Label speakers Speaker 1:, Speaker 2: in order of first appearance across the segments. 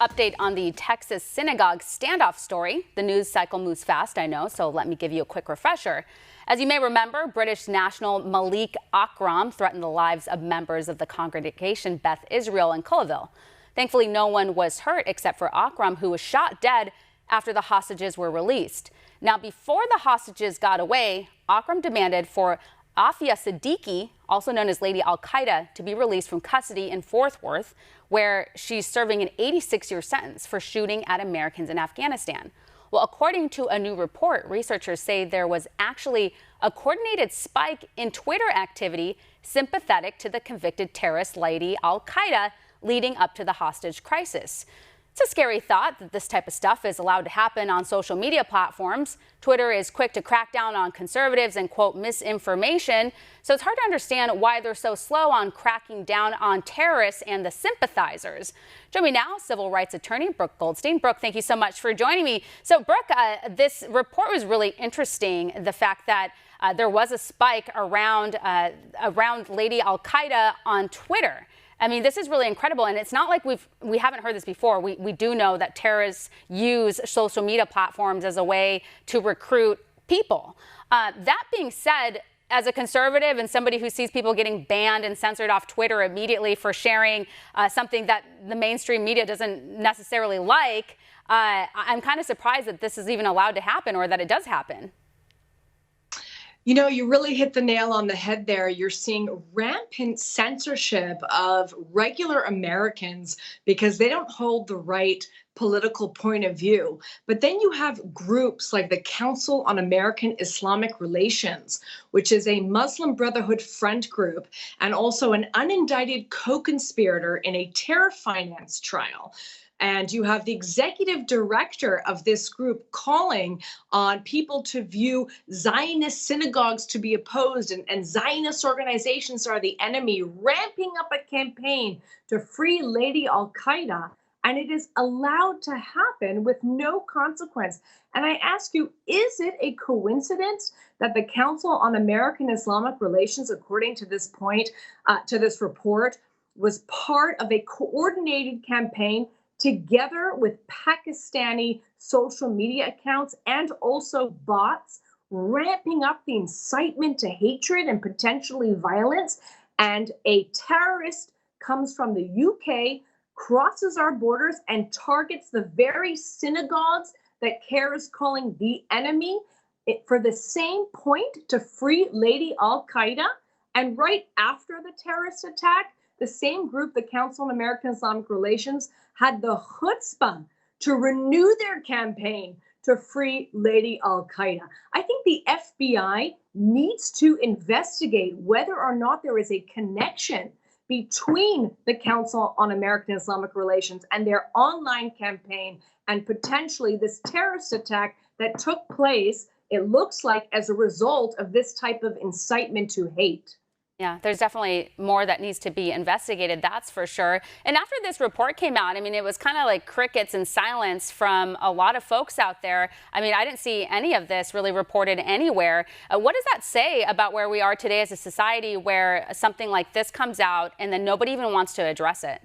Speaker 1: Update on the Texas Synagogue standoff story. The news cycle moves fast, I know, so let me give you a quick refresher. As you may remember, British national Malik Akram threatened the lives of members of the congregation Beth Israel in Colleyville. Thankfully, no one was hurt except for Akram, who was shot dead after the hostages were released. Now, before the hostages got away, Akram demanded for Afia Siddiqui, also known as Lady Al-Qaeda, to be released from custody in Fort Worth, where she's serving an 86-year sentence for shooting at Americans in Afghanistan. Well, according to a new report, researchers say there was actually a coordinated spike in Twitter activity sympathetic to the convicted terrorist Lady Al-Qaeda leading up to the hostage crisis. It's a scary thought that this type of stuff is allowed to happen on social media platforms. Twitter is quick to crack down on conservatives and quote misinformation. So it's hard to understand why they're so slow on cracking down on terrorists and the sympathizers. Join me now, civil rights attorney Brooke Goldstein. Brooke, thank you so much for joining me. So Brooke, this report was really interesting. The fact that there was a spike around Lady Al-Qaeda on Twitter. I mean, this is really incredible, and it's not like we haven't heard this before. We do know that terrorists use social media platforms as a way to recruit people. That being said, as a conservative and somebody who sees people getting banned and censored off Twitter immediately for sharing something that the mainstream media doesn't necessarily like, I'm kind of surprised that this is even allowed to happen or that it does happen.
Speaker 2: You know, you really hit the nail on the head there. You're seeing rampant censorship of regular Americans because they don't hold the right political point of view. But then you have groups like the Council on American Islamic Relations, which is a Muslim Brotherhood front group and also an unindicted co-conspirator in a terror finance trial. And you have the executive director of this group calling on people to view Zionist synagogues to be opposed and Zionist organizations are the enemy, ramping up a campaign to free Lady Al-Qaeda. And it is allowed to happen with no consequence. And I ask you, is it a coincidence that the Council on American Islamic Relations, according to this point, to this report, was part of a coordinated campaign together with Pakistani social media accounts and also bots, ramping up the incitement to hatred and potentially violence? And a terrorist comes from the UK, crosses our borders, and targets the very synagogues that CARE is calling the enemy for the same point, to free Lady Al-Qaeda. And right after the terrorist attack, the same group, the Council on American Islamic Relations, had the chutzpah to renew their campaign to free Lady Al-Qaeda. I think the FBI needs to investigate whether or not there is a connection between the Council on American Islamic Relations and their online campaign and potentially this terrorist attack that took place, it looks like, as a result of this type of incitement to hate.
Speaker 1: Yeah, there's definitely more that needs to be investigated, that's for sure. And after this report came out, I mean, it was kind of like crickets and silence from a lot of folks out there. I mean, I didn't see any of this really reported anywhere. What does that say about where we are today as a society where something like this comes out and then nobody even wants to address it?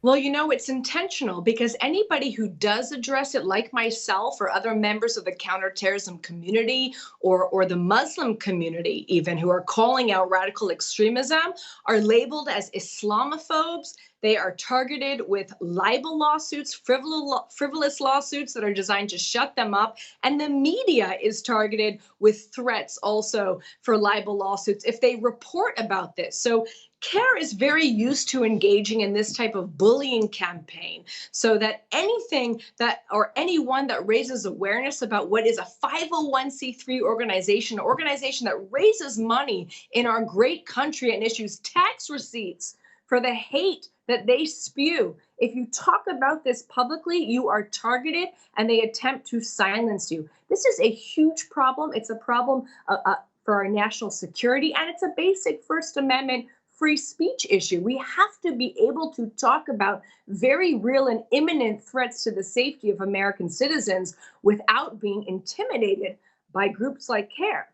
Speaker 2: Well, you know, it's intentional because anybody who does address it, like myself or other members of the counterterrorism community or the Muslim community even, who are calling out radical extremism, are labeled as Islamophobes. They are targeted with libel lawsuits, frivolous lawsuits that are designed to shut them up. And the media is targeted with threats also for libel lawsuits if they report about this. So CARE is very used to engaging in this type of bullying campaign so that anything that or anyone that raises awareness about what is a 501c3 organization that raises money in our great country and issues tax receipts for the hate that they spew. If you talk about this publicly, you are targeted and they attempt to silence you. This is a huge problem. It's a problem for our national security, and it's a basic First Amendment free speech issue. We have to be able to talk about very real and imminent threats to the safety of American citizens without being intimidated by groups like CARE.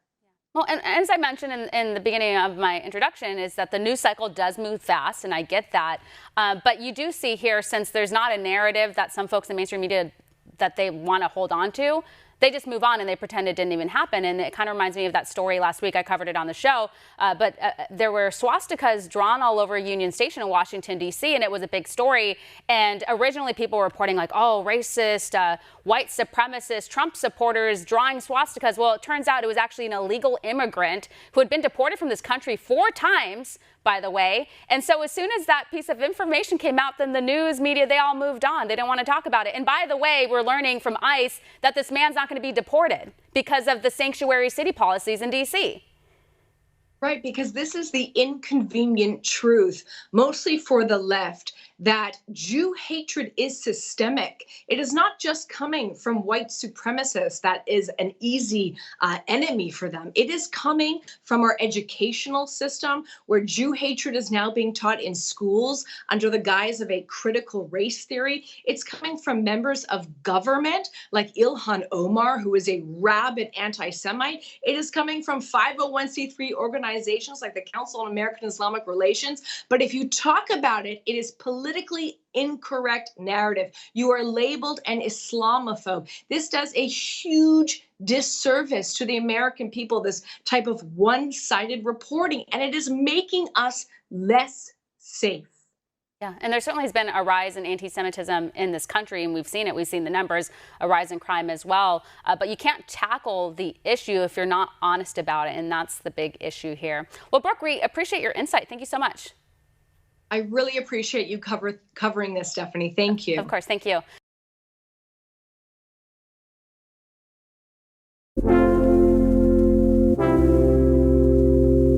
Speaker 1: Well, and as I mentioned in the beginning of my introduction, is that the news cycle does move fast, and I get that. But you do see here, since there's not a narrative that some folks in mainstream media that they want to hold on to, they just move on and they pretend it didn't even happen. And it kind of reminds me of that story last week. I covered it on the show. But there were swastikas drawn all over Union Station in Washington, D.C., and it was a big story. And originally people were reporting like, oh, racist, white supremacist, Trump supporters drawing swastikas. Well, it turns out it was actually an illegal immigrant who had been deported from this country 4 times, by the way. And so as soon as that piece of information came out, then the news media, they all moved on. They didn't want to talk about it. And by the way, we're learning from ICE that this man's not going to be deported because of the sanctuary city policies in D.C.
Speaker 2: Right, because this is the inconvenient truth, mostly for the left, that Jew hatred is systemic. It is not just coming from white supremacists that is an easy enemy for them. It is coming from our educational system, where Jew hatred is now being taught in schools under the guise of a critical race theory. It's coming from members of government like Ilhan Omar, who is a rabid anti-Semite. It is coming from 501c3 organizations like the Council on American Islamic Relations. But if you talk about it, it is politically incorrect narrative. You are labeled an Islamophobe. This does a huge disservice to the American people, this type of one-sided reporting, and it is making us less safe.
Speaker 1: Yeah, and there certainly has been a rise in anti-Semitism in this country, and we've seen it. We've seen the numbers, a rise in crime as well. But you can't tackle the issue if you're not honest about it, and that's the big issue here. Well, Brooke, we appreciate your insight. Thank you so much.
Speaker 2: I really appreciate you covering this, Stephanie. Thank you.
Speaker 1: Of course. Thank you.